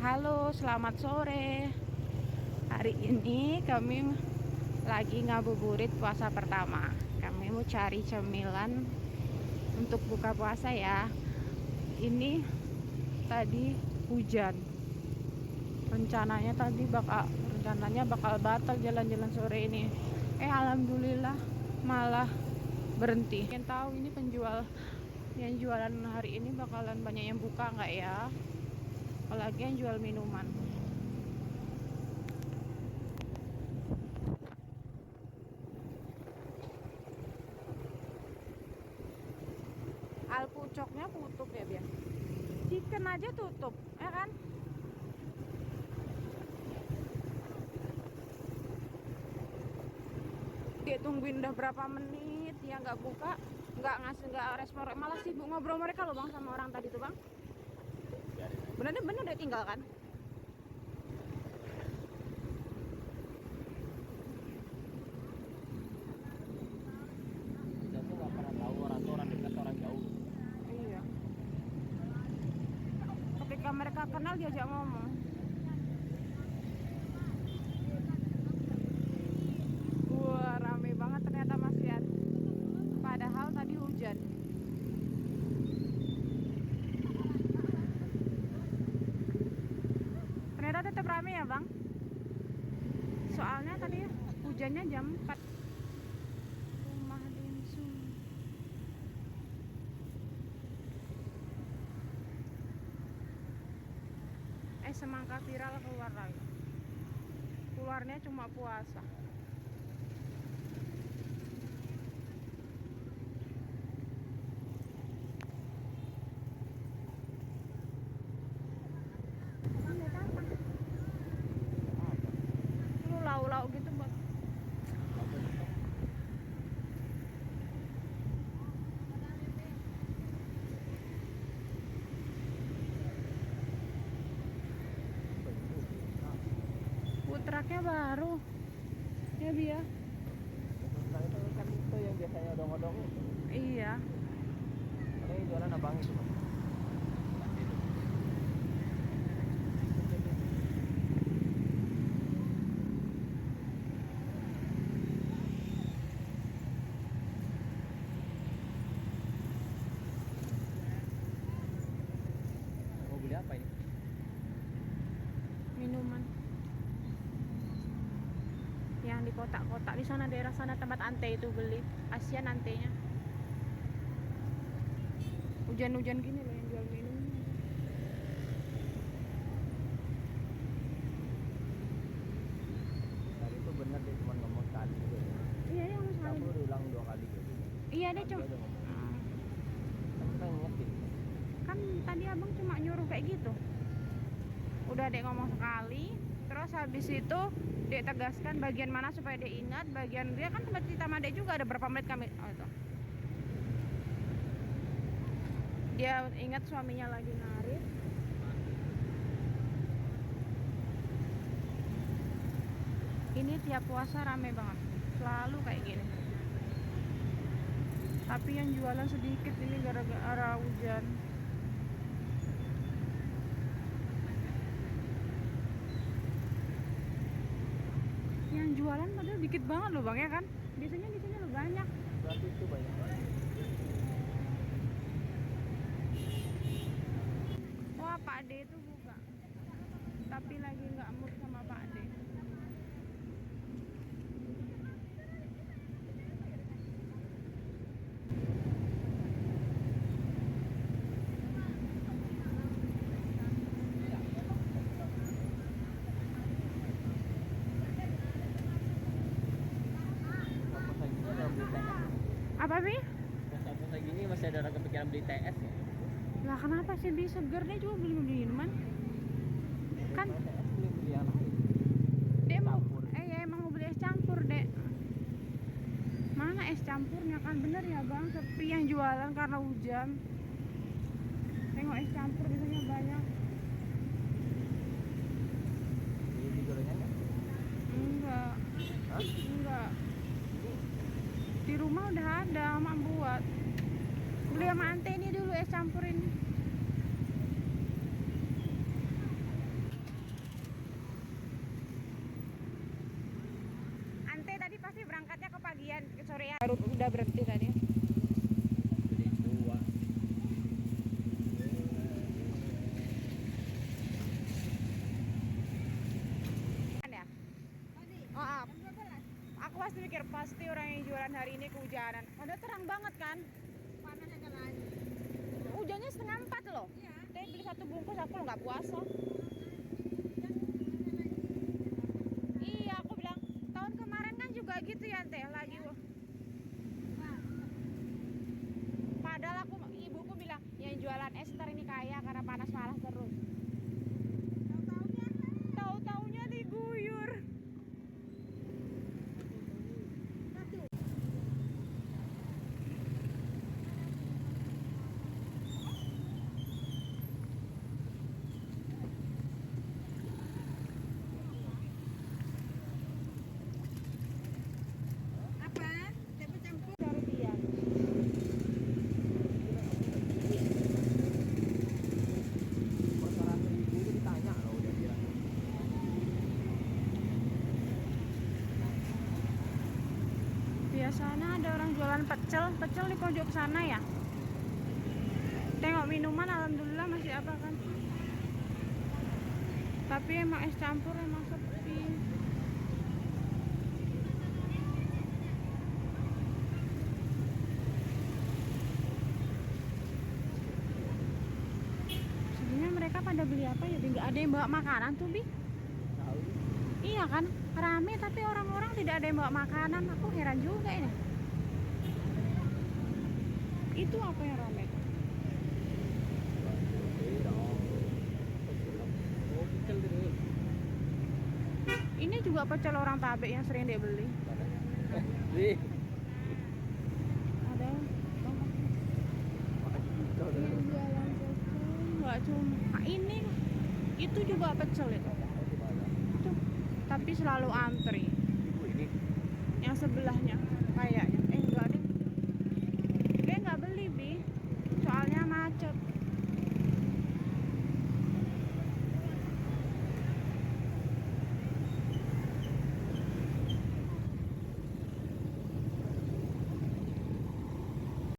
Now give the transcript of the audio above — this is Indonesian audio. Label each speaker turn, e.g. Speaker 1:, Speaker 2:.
Speaker 1: Halo, selamat sore. Hari ini kami lagi ngabuburit puasa pertama. Kami mau cari cemilan untuk buka puasa ya. Ini tadi hujan. Rencananya bakal batal jalan-jalan sore ini. Alhamdulillah malah berhenti. Yang tahu ini penjual yang jualan hari ini bakalan banyak yang buka nggak ya? Apalagi yang jual minuman. Alpucoknya tutup ya biar. Chicken aja tutup, ya kan? Dia tungguin udah berapa menit, dia nggak buka, nggak respon, malah sibuk ngobrol mereka loh bang sama orang tadi tuh bang. Bener dia tinggal kan?
Speaker 2: Kita tuh nggak pernah tahu orang dekat orang jauh.
Speaker 1: Iya. Ketika mereka kenal diajak ngomong. Wah rame banget ternyata Mas Rian. Padahal tadi hujan. Ternyata tetap rame ya bang. Soalnya tadi hujannya jam 4. Rumah dimsum. Semangka viral keluar lagi. Keluarnya cuma puasa. Lu lau-lau gitu buat food trucknya baru. Ya Bia.
Speaker 2: Nah itu kan itu yang biasanya odong-odong.
Speaker 1: Iya.
Speaker 2: Ini jualan abang itu. Mau beli apa ini?
Speaker 1: Minuman yang di kotak-kotak di sana, daerah sana tempat ante itu beli. Asian antenya. Hujan-hujan gini loh yang jual minum.
Speaker 2: Tadi itu bener dia cuma ngomong sekali gitu.
Speaker 1: Iya yang
Speaker 2: Kamu
Speaker 1: sekali.
Speaker 2: udah ulang 2 kali gitu.
Speaker 1: Iya deh
Speaker 2: Tadi
Speaker 1: cuma.
Speaker 2: aja ngomong. Kan kita ngingetin.
Speaker 1: Kan tadi abang cuma nyuruh kayak gitu. Udah dek ngomong sekali. Terus habis itu dek tegaskan bagian mana supaya dia ingat. Bagian dia kan tempat kita sama dek juga ada berapa menit kami. Oh itu. Dia ingat suaminya lagi narik. Ini tiap puasa rame banget. Selalu kayak gini. Tapi yang jualan sedikit ini gara-gara hujan. Yang jualan padahal dikit banget loh bang ya kan? Biasanya di sini loh banyak.
Speaker 2: Berarti itu banyak banget.
Speaker 1: Wah Pak D itu buka. Tapi lagi nggak mood sama Pak D.
Speaker 2: Puasa gini ada beli TS.
Speaker 1: Apa sih?
Speaker 2: Puasa gini masih ada orang kepikiran beli TS ya?
Speaker 1: Lah kenapa sih bisa seger dia juga beli minuman? Kan
Speaker 2: TS beli yang lain.
Speaker 1: dia mau ya emang mau beli es campur dek. Mana es campurnya kan bener ya bang, sepi yang jualan karena hujan. Tengok es campur biasanya banyak.
Speaker 2: Di gorengan nggak?
Speaker 1: Enggak.
Speaker 2: Hah?
Speaker 1: Enggak. Di rumah udah ada, mak buat. Beli sama ante ini dulu es campur ini. Baru udah berhenti tadi.
Speaker 2: Jadi dua.
Speaker 1: Kan ya? Oh, aku pasti mikir pasti orang yang jualan hari ini kehujanan. Udah terang banget kan?
Speaker 3: Panasnya jalan.
Speaker 1: Hujannya 3:30 loh.
Speaker 3: Iya.
Speaker 1: Saya beli 1 bungkus aku lo nggak puasa. Iya, aku bilang tahun kemarin kan juga gitu ya teh lagi. Padahal aku ibuku bilang yang jualan ester ini kaya karena panas-panas terus. Tahu-taunya diguyur.
Speaker 3: Apa? Tempe campur.
Speaker 1: Cari dia.
Speaker 2: Masalah 1.000 itu ditanya loh udah dia.
Speaker 1: Biasanya ada orang jualan pecel di pojok sana ya. Tengok minuman alhamdulillah masih apa kan. Tapi emang es campur emang sepi. Sebenarnya mereka pada beli apa ya? Nggak ada yang bawa makanan tuh Bi.
Speaker 2: Tahu.
Speaker 1: Iya kan, rame tapi orang-orang tidak ada yang bawa makanan. Aku heran juga ini. Itu apa yang rame?
Speaker 2: Oh, pecel ini.
Speaker 1: Ini juga pecel orang Tabe yang sering dia beli.
Speaker 2: Di.
Speaker 1: Ada yang jualan pecel. Nggak cuma ini, itu juga pecel itu. Tuh, tapi selalu antri.